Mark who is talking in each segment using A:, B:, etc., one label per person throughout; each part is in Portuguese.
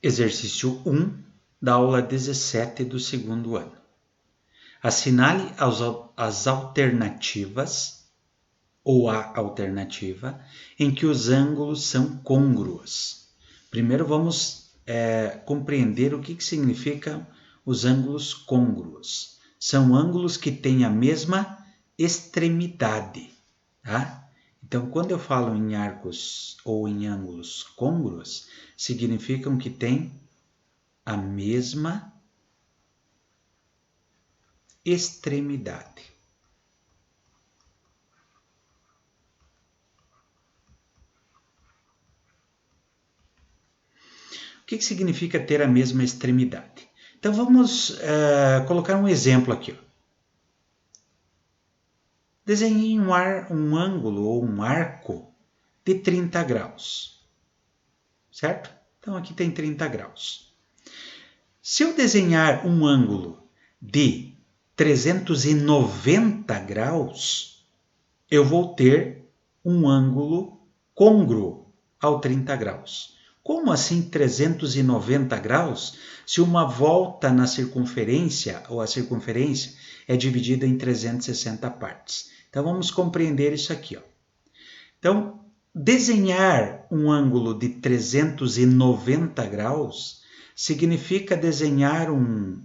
A: Exercício 1 da aula 17 do segundo ano. Assinale as alternativas ou a alternativa em que os ângulos são côngruos. Primeiro vamos compreender o que significam os ângulos côngruos. São ângulos que têm a mesma extremidade, tá? Então, quando eu falo em arcos ou em ângulos côngruos, significam que têm a mesma extremidade. O que significa ter a mesma extremidade? Então, vamos colocar um exemplo aqui. Ó. Desenhe um ângulo ou um arco de 30 graus, certo? Então, aqui tem 30 graus. Se eu desenhar um ângulo de 390 graus, eu vou ter um ângulo côngruo ao 30 graus. Como assim 390 graus, se uma volta na circunferência, ou a circunferência, é dividida em 360 partes? Então, vamos compreender isso aqui. Ó. Então, desenhar um ângulo de 390 graus significa desenhar um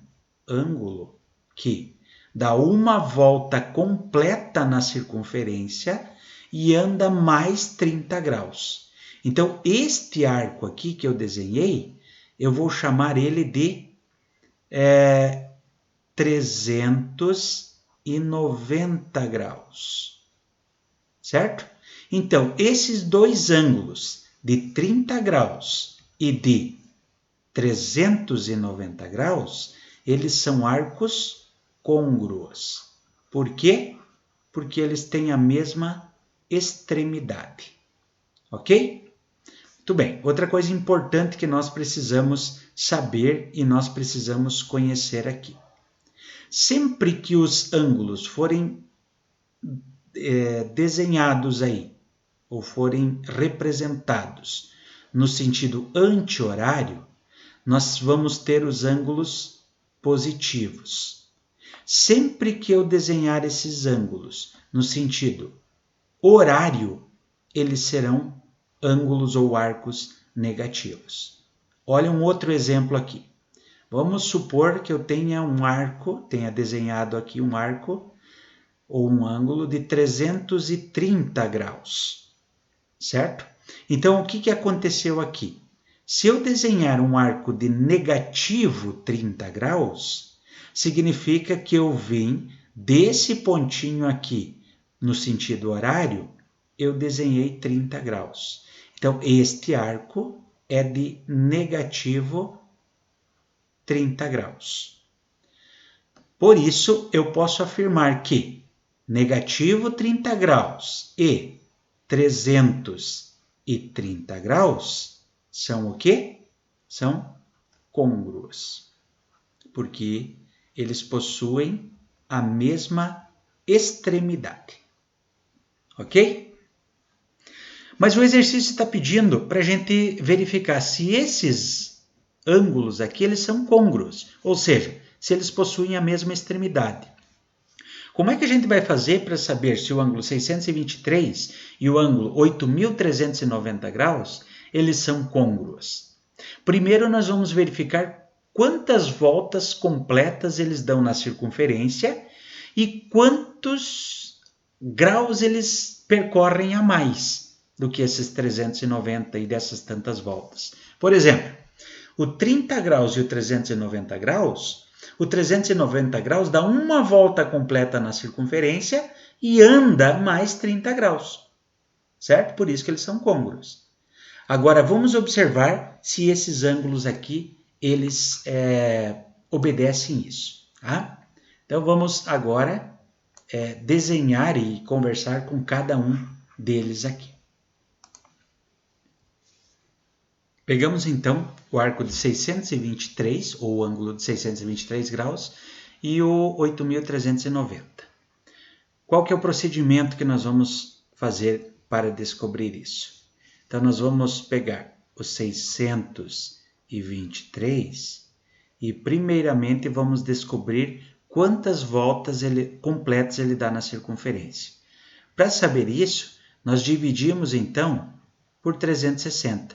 A: ângulo que dá uma volta completa na circunferência e anda mais 30 graus. Então, este arco aqui que eu desenhei, eu vou chamar ele de 390 graus, certo? Então, esses dois ângulos de 30 graus e de 390 graus, eles são arcos côngruos. Por quê? Porque eles têm a mesma extremidade. Ok? Muito bem. Outra coisa importante que nós precisamos saber e nós precisamos conhecer aqui. Sempre que os ângulos forem desenhados aí, ou forem representados no sentido anti-horário, nós vamos ter os ângulos positivos. Sempre que eu desenhar esses ângulos no sentido horário, eles serão ângulos ou arcos negativos. Olha um outro exemplo aqui. Vamos supor que eu tenha desenhado aqui um arco ou um ângulo de 330 graus, certo? Então, o que aconteceu aqui? Se eu desenhar um arco de negativo 30 graus, significa que eu vim desse pontinho aqui, no sentido horário, eu desenhei 30 graus. Então, este arco é de negativo 30 graus. Por isso, eu posso afirmar que negativo 30 graus e 330 graus são o quê? São côngruos, porque eles possuem a mesma extremidade. Ok? Mas o exercício está pedindo para a gente verificar se esses ângulos aqui eles são côngruos, ou seja, se eles possuem a mesma extremidade. Como é que a gente vai fazer para saber se o ângulo 623 e o ângulo 8.390 graus eles são côngruos? Primeiro nós vamos verificar quantas voltas completas eles dão na circunferência e quantos graus eles percorrem a mais do que esses 390 e dessas tantas voltas. Por exemplo, o 30 graus e o 390 graus, o 390 graus dá uma volta completa na circunferência e anda mais 30 graus, certo? Por isso que eles são côngruos. Agora, vamos observar se esses ângulos aqui, eles obedecem isso. Tá? Então, vamos agora desenhar e conversar com cada um deles aqui. Pegamos, então, o arco de 623, ou o ângulo de 623 graus, e o 8.390. Qual que é o procedimento que nós vamos fazer para descobrir isso? Então, nós vamos pegar os 623 323 e primeiramente vamos descobrir quantas voltas completas ele dá na circunferência. Para saber isso, nós dividimos então por 360,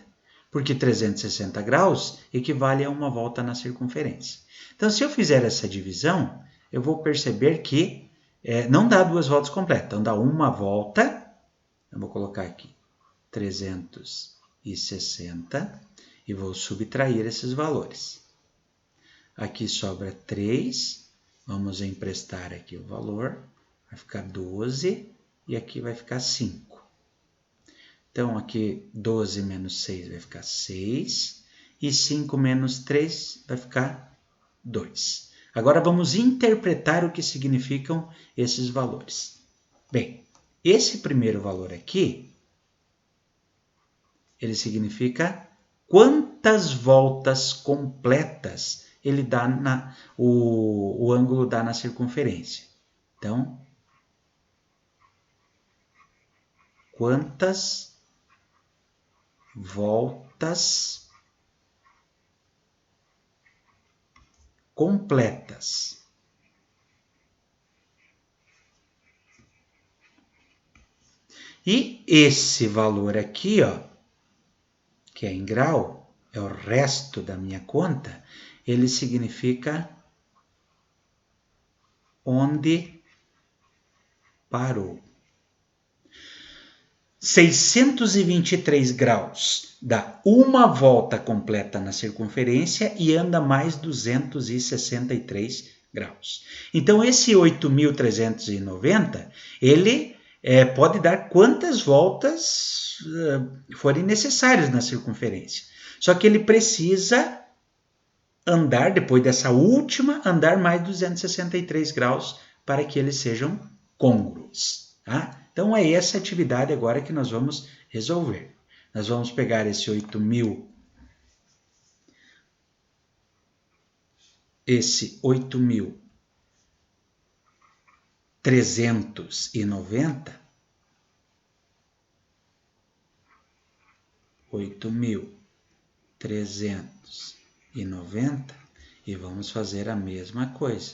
A: porque 360 graus equivale a uma volta na circunferência. Então, se eu fizer essa divisão, eu vou perceber que não dá 2 voltas completas, então dá uma volta. Eu vou colocar aqui 360 e vou subtrair esses valores. Aqui sobra 3, vamos emprestar aqui o valor, vai ficar 12 e aqui vai ficar 5. Então, aqui 12 menos 6 vai ficar 6 e 5 menos 3 vai ficar 2. Agora vamos interpretar o que significam esses valores. Bem, esse primeiro valor aqui, ele significa quantas voltas completas ele dá o ângulo dá na circunferência. Então, quantas voltas completas. E esse valor aqui, ó, que é em grau, é o resto da minha conta, ele significa onde parou. 623 graus dá uma volta completa na circunferência e anda mais 263 graus. Então, esse 8.390, ele pode dar quantas voltas forem necessárias na circunferência. Só que ele precisa andar, depois dessa última, andar mais 263 graus para que eles sejam côngruos. Tá? Então, é essa atividade agora que nós vamos resolver. Nós vamos pegar esse 8.390 e vamos fazer a mesma coisa.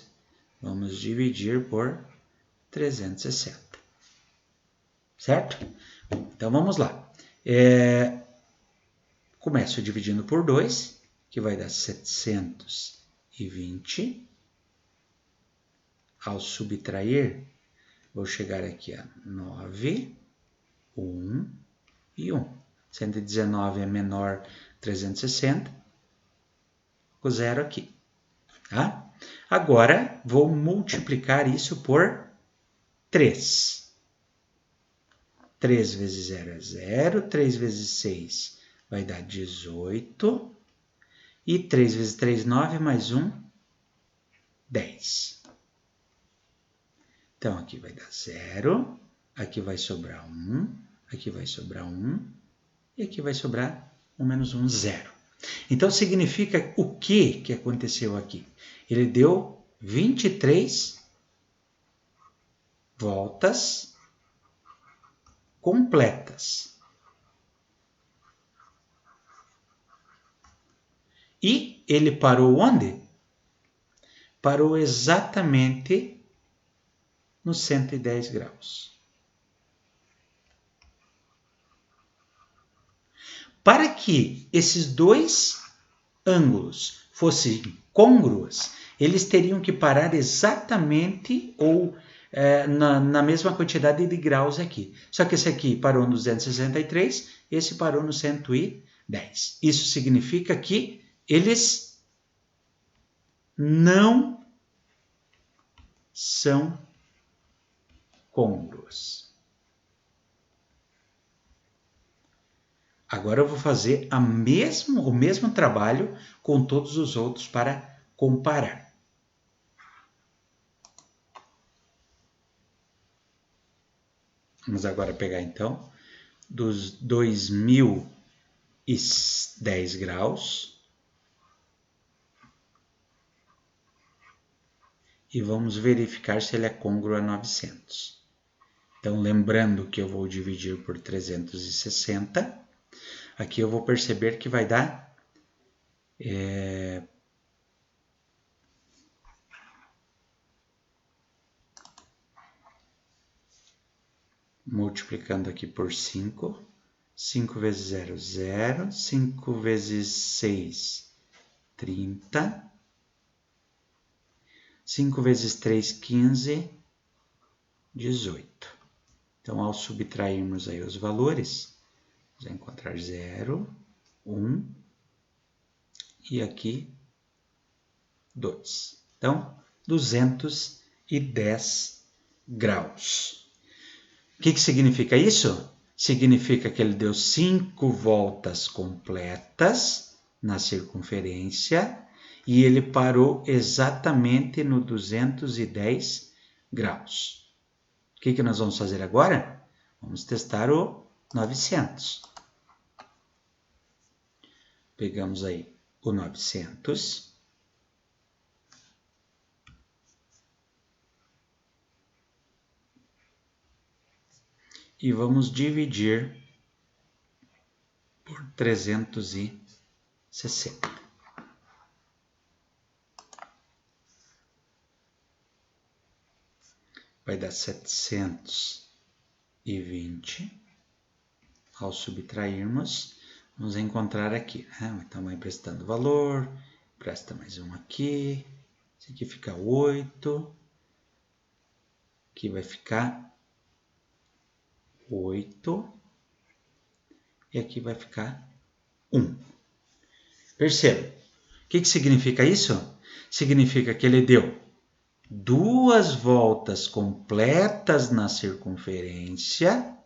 A: Vamos dividir por 360. Certo? Então, vamos lá. Começo dividindo por 2, que vai dar 720. Ao subtrair, vou chegar aqui a 9, 1 e 1. 119 é menor 360, o zero aqui. Tá? Agora, vou multiplicar isso por 3. 3 vezes 0 é 0, 3 vezes 6 vai dar 18, e 3 vezes 3, 9, mais 1, 10. Então, aqui vai dar 0, aqui vai sobrar 1, aqui vai sobrar 1, e aqui vai sobrar 1 menos 1, 0. Então, significa o que aconteceu aqui? Ele deu 23 voltas completas. E ele parou onde? Parou exatamente nos 110 graus. Para que esses dois ângulos fossem côngruos, eles teriam que parar exatamente ou na mesma quantidade de graus aqui. Só que esse aqui parou no 263, esse parou no 110. Isso significa que eles não são côngruos. Agora eu vou fazer o mesmo trabalho com todos os outros para comparar. Vamos agora pegar então dos 2.010 graus e vamos verificar se ele é côngruo a 900. Então, lembrando que eu vou dividir por 360, aqui eu vou perceber que vai dar Multiplicando aqui por 5. 5 vezes 0, 0. 5 vezes 6, 30. 5 vezes 3, 15, 18. Então, ao subtrairmos aí os valores, vamos encontrar 0, 1 e aqui 2. Então, 210 graus. O que significa isso? Significa que ele deu 5 voltas completas na circunferência e ele parou exatamente no 210 graus. O que nós vamos fazer agora? Vamos testar o 900. Pegamos aí o 900. E vamos dividir por 360. Vai dar 720. Ao subtrairmos, vamos encontrar aqui. Então, vai prestando valor, presta mais um aqui. Esse aqui fica 8. Aqui vai ficar 8. E aqui vai ficar 1. Perceba. O que significa isso? Significa que ele deu 2 voltas completas na circunferência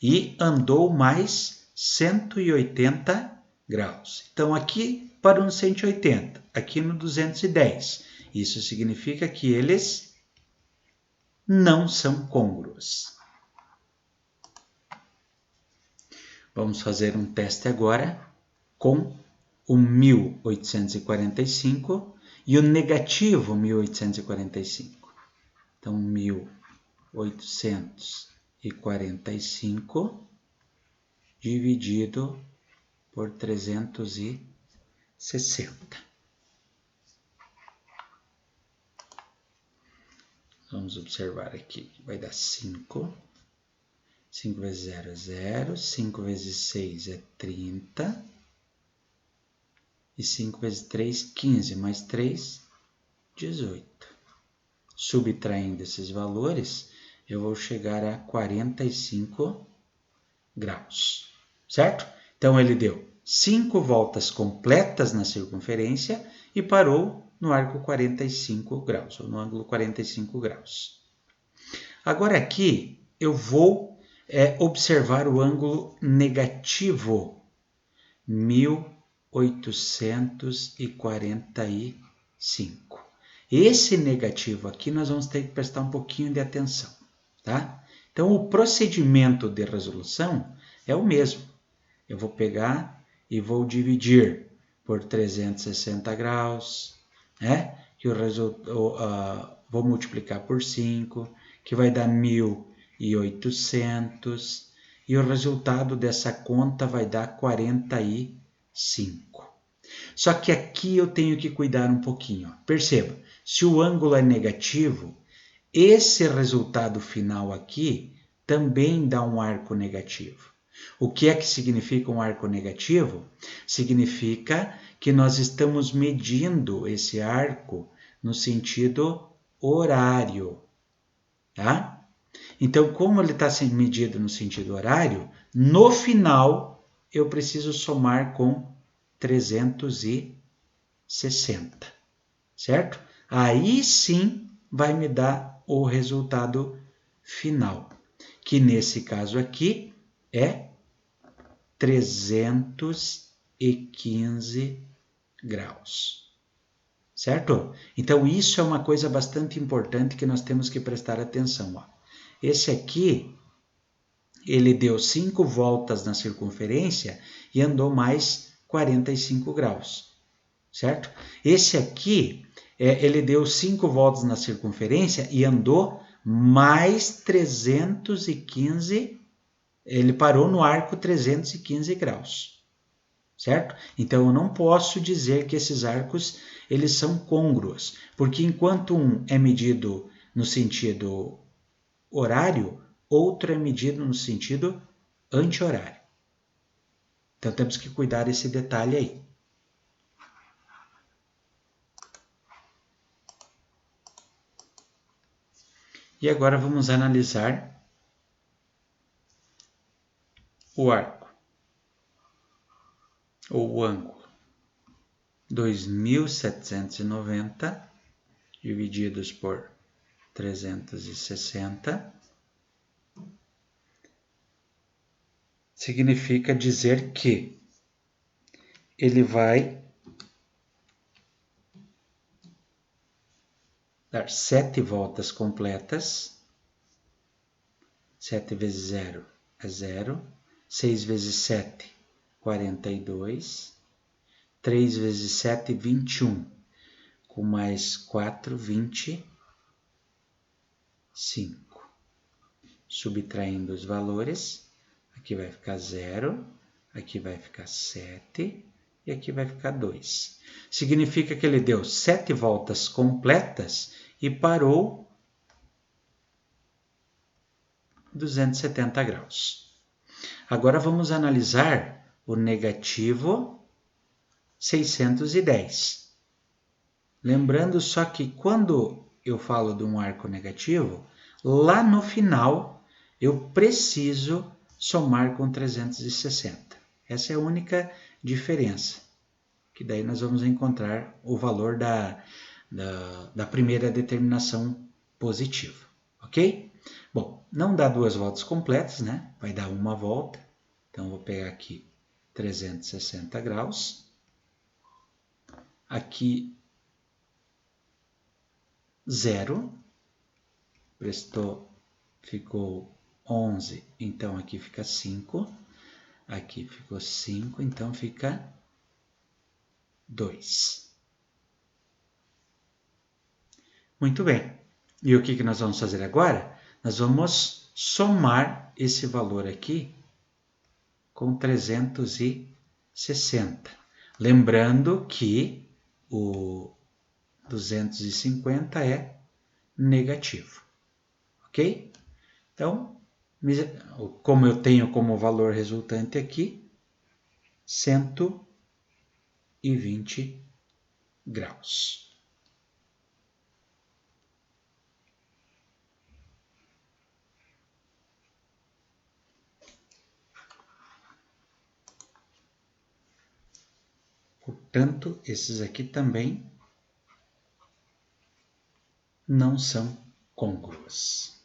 A: e andou mais 180 graus. Então, aqui parou no 180, aqui no 210. Isso significa que eles não são côngruos. Vamos fazer um teste agora com o 1845 e o negativo 1845. Então, 1845 dividido por 360. Vamos observar aqui. Vai dar 5. 5 vezes 0 é 0. 5 vezes 6 é 30. E 5 vezes 3, 15. Mais 3, 18. Subtraindo esses valores, eu vou chegar a 45 graus. Certo? Então, ele deu 5 voltas completas na circunferência e parou no arco 45 graus, ou no ângulo 45 graus. Agora, aqui, eu vou observar o ângulo negativo, 1845. Esse negativo aqui nós vamos ter que prestar um pouquinho de atenção, tá? Então, o procedimento de resolução é o mesmo. Eu vou pegar e vou dividir por 360 graus, né? Vou multiplicar por 5, que vai dar 1.800, e o resultado dessa conta vai dar 45. Só que aqui eu tenho que cuidar um pouquinho. Perceba, se o ângulo é negativo, esse resultado final aqui também dá um arco negativo. O que é que significa um arco negativo? Significa que nós estamos medindo esse arco no sentido horário, tá? Então, como ele está sendo medido no sentido horário, no final eu preciso somar com 360, certo? Aí sim vai me dar o resultado final, que nesse caso aqui é 315 graus, certo? Então, isso é uma coisa bastante importante que nós temos que prestar atenção. Ó. Esse aqui, ele deu 5 voltas na circunferência e andou mais 45 graus, certo? Esse aqui, ele deu 5 voltas na circunferência e andou mais 315, ele parou no arco 315 graus, certo? Então eu não posso dizer que esses arcos eles são côngruos, porque enquanto um é medido no sentido horário, outro é medido no sentido anti-horário. Então temos que cuidar desse detalhe aí. E agora vamos analisar o arco, ou o ângulo. 2.790 divididos por 360 significa dizer que ele vai dar 7 voltas completas. 7 vezes 0 é 0. 6 vezes 7, 42. 3 vezes 7, 21. Com mais 4, 25. Subtraindo os valores, aqui vai ficar 0, aqui vai ficar 7 e aqui vai ficar 2. Significa que ele deu 7 voltas completas e parou 270 graus. Agora vamos analisar o negativo 610. Lembrando só que quando eu falo de um arco negativo, lá no final eu preciso somar com 360. Essa é a única diferença, que daí nós vamos encontrar o valor da primeira determinação positiva, ok? Bom, não dá 2 voltas completas, né? Vai dar uma volta. Então, vou pegar aqui 360 graus. Aqui, 0. Ficou 11, então aqui fica 5. Aqui ficou 5, então fica 2. Muito bem. E o que nós vamos fazer agora? Nós vamos somar esse valor aqui com 360. Lembrando que o 250 é negativo. Ok? Então, como eu tenho como valor resultante aqui, 120 graus. Portanto, esses aqui também não são côngruos.